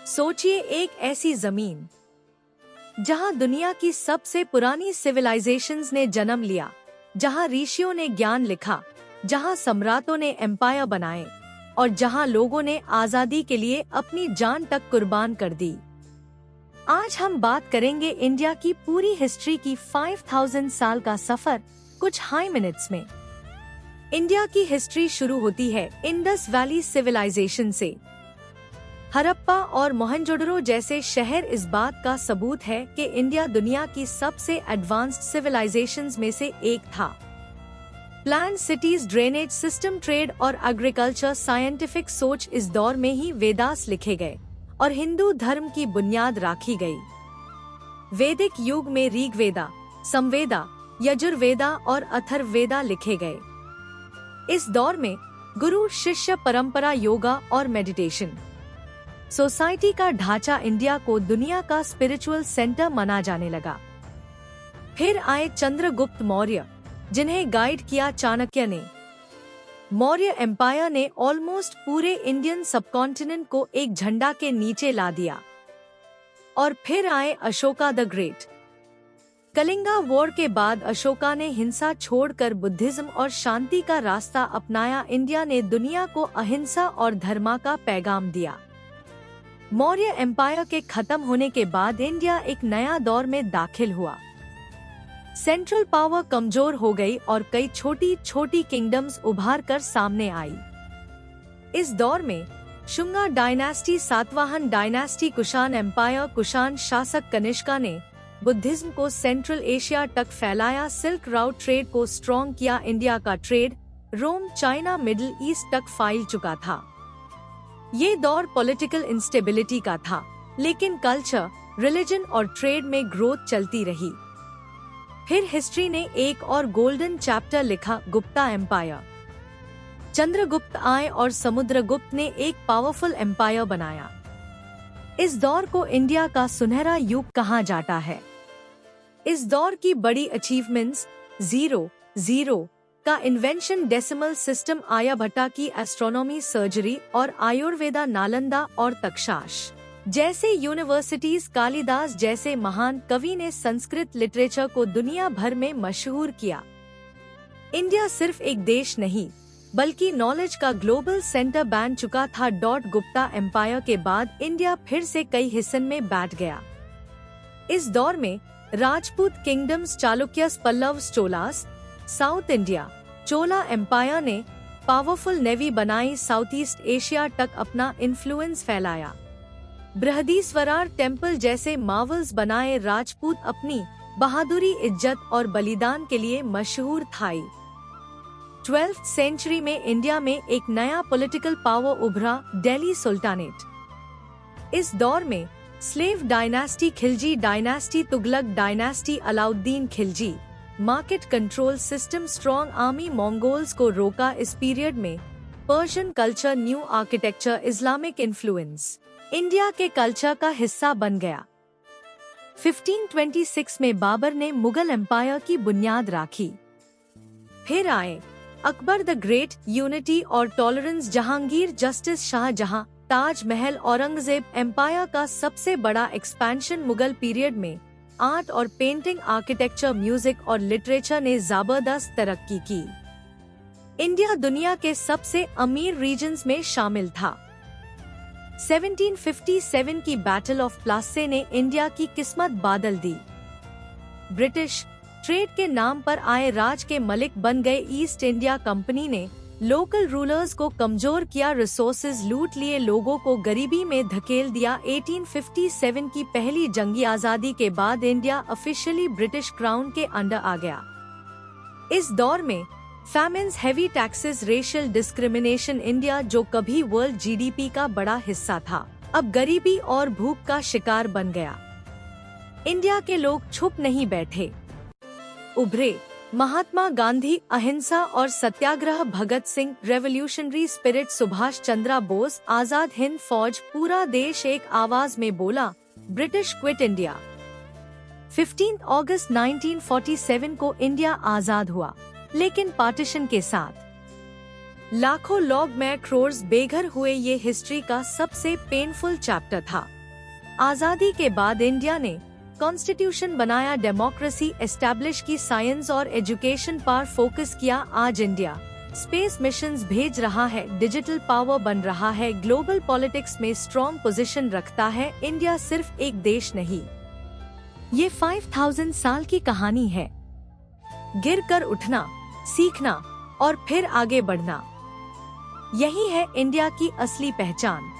सोचिए, एक ऐसी जमीन जहां दुनिया की सबसे पुरानी सिविलाइजेशंस ने जन्म लिया, जहां ऋषियों ने ज्ञान लिखा, जहां सम्राटों ने एम्पायर बनाए और जहां लोगों ने आजादी के लिए अपनी जान तक कुर्बान कर दी। आज हम बात करेंगे इंडिया की पूरी हिस्ट्री की 5000 साल का सफर कुछ हाई मिनट्स में। इंडिया की हिस्ट्री शुरू होती है इंडस वैली सिविलाइजेशन से। हड़प्पा और मोहनजोदड़ो जैसे शहर इस बात का सबूत है कि इंडिया दुनिया की सबसे एडवांस्ड सिविलाइजेशंस में से एक था। Plan cities, drainage system, trade और एग्रीकल्चर, साइंटिफिक सोच इस दौर में ही वेदास लिखे गए और हिंदू धर्म की बुनियाद राखी गई। वैदिक युग में ऋग्वेदा, समवेदा, यजुर्वेदा और अथर्ववेदा लिखे गए। इस दौर में गुरु शिष्य परंपरा, योगा और मेडिटेशन, सोसाइटी का ढांचा इंडिया को दुनिया का स्पिरिचुअल सेंटर माना जाने लगा। फिर आए चंद्रगुप्त मौर्य, जिन्हें गाइड किया चाणक्य ने। मौर्य एम्पायर ने ऑलमोस्ट पूरे इंडियन सबकॉन्टिनेंट को एक झंडा के नीचे ला दिया। और फिर आए Ashoka the great. Kalinga war के बाद अशोका ने हिंसा छोड़कर बुद्धिज्म और शांति का रास्ता अपनाया। इंडिया ने दुनिया को अहिंसा और धर्म का पैगाम दिया। मौर्य एम्पायर के खत्म होने के बाद इंडिया एक नया दौर में दाखिल हुआ। सेंट्रल पावर कमजोर हो गई और कई छोटी छोटी किंगडम्स उभार कर सामने आई। इस दौर में Shunga dynasty, Satavahana dynasty, Kushan empire, Kushan शासक कनिष्का ने बुद्धिज्म को सेंट्रल एशिया तक फैलाया। सिल्क राउट ट्रेड को स्ट्रॉन्ग किया। इंडिया का trade Rome, China, Middle East तक फैल चुका था। ये दौर पॉलिटिकल इंस्टेबिलिटी का था, लेकिन कल्चर, रिलीजन और ट्रेड में ग्रोथ चलती रही। फिर हिस्ट्री ने एक और गोल्डन चैप्टर लिखा, गुप्ता एम्पायर। चंद्रगुप्त आए और समुद्रगुप्त ने एक पावरफुल एम्पायर बनाया। इस दौर को इंडिया का सुनहरा युग कहा जाता है। इस दौर की बड़ी अचीवमेंट्स: 0 का इन्वेंशन, डेसिमल सिस्टम, आर्यभट्टा की एस्ट्रोनॉमी, सर्जरी और आयुर्वेदा, नालंदा और तक्षाश जैसे यूनिवर्सिटीज, कालिदास जैसे महान कवि ने संस्कृत लिटरेचर को दुनिया भर में मशहूर किया। इंडिया सिर्फ एक देश नहीं, बल्कि नॉलेज का ग्लोबल सेंटर बन चुका था। गुप्ता एम्पायर के बाद इंडिया फिर से कई हिस्सों में बैठ गया। इस दौर में Rajput kingdoms, Chalukyas, Pallavs, Cholas, south India, Chola empire ने पावरफुल नेवी बनाई, साउथ ईस्ट एशिया तक अपना इन्फ्लुएंस फैलाया। बृहदीश्वरर टेम्पल जैसे मार्वल्स बनाए। राजपूत अपनी बहादुरी, इज्जत और बलिदान के लिए मशहूर था। 12th सेंचुरी में इंडिया में एक नया पॉलिटिकल पावर उभरा, दिल्ली सुल्तानेट। इस दौर में slave dynasty, Khilji dynasty, Tughlaq dynasty, Alauddin Khilji, market control system, strong army, Mongols को रोका। इस पीरियड में Persian culture, new architecture, Islamic influence India के कल्चर का हिस्सा बन गया। 1526 में बाबर ने मुगल एम्पायर की बुनियाद राखी। फिर आए अकबर द ग्रेट, यूनिटी और tolerance, Jahangir, justice, Shah Jahan, Taj Mahal, Aurangzeb. Empire का सबसे बड़ा एक्सपेंशन मुगल पीरियड में आर्ट और पेंटिंग, आर्किटेक्चर, म्यूजिक और लिटरेचर ने जबरदस्त तरक्की की। इंडिया दुनिया के सबसे अमीर रीजन्स में शामिल था। 1757 की बैटल ऑफ प्लासे ने इंडिया की किस्मत बदल दी। ब्रिटिश ट्रेड के नाम पर आए राज के मलिक बन गए। ईस्ट इंडिया कंपनी ने लोकल रूलर्स को कमजोर किया, रिसोर्सेज लूट लिए, लोगों को गरीबी में धकेल दिया। 1857 की पहली जंगी आजादी के बाद इंडिया ऑफिशियली ब्रिटिश क्राउन के अंडर आ गया। इस दौर में famines, heavy taxes, racial discrimination, India जो कभी वर्ल्ड जीडीपी का बड़ा हिस्सा था, अब गरीबी और भूख का शिकार बन गया। इंडिया के लोग चुप नहीं बैठे, उभरे। महात्मा गांधी, अहिंसा और सत्याग्रह, भगत सिंह, रेवोल्यूशनरी स्पिरिट, सुभाष चंद्र बोस, आजाद हिंद फौज, पूरा देश एक आवाज में बोला, ब्रिटिश क्विट इंडिया। 15 अगस्त 1947 को इंडिया आजाद हुआ, लेकिन पार्टीशन के साथ लाखों लोग में क्रोर्स बेघर हुए, ये हिस्ट्री का सबसे पेनफुल चैप्टर था। आजादी के बाद इंडिया ने कॉन्स्टिट्यूशन बनाया, डेमोक्रेसी एस्टैब्लिश की, साइंस और एजुकेशन पर फोकस किया। आज इंडिया स्पेस मिशंस भेज रहा है, डिजिटल पावर बन रहा है, ग्लोबल पॉलिटिक्स में स्ट्रॉन्ग पोजीशन रखता है। इंडिया सिर्फ एक देश नहीं, ये 5000 साल की कहानी है। गिर कर उठना, सीखना और फिर आगे बढ़ना, यही है इंडिया की असली पहचान।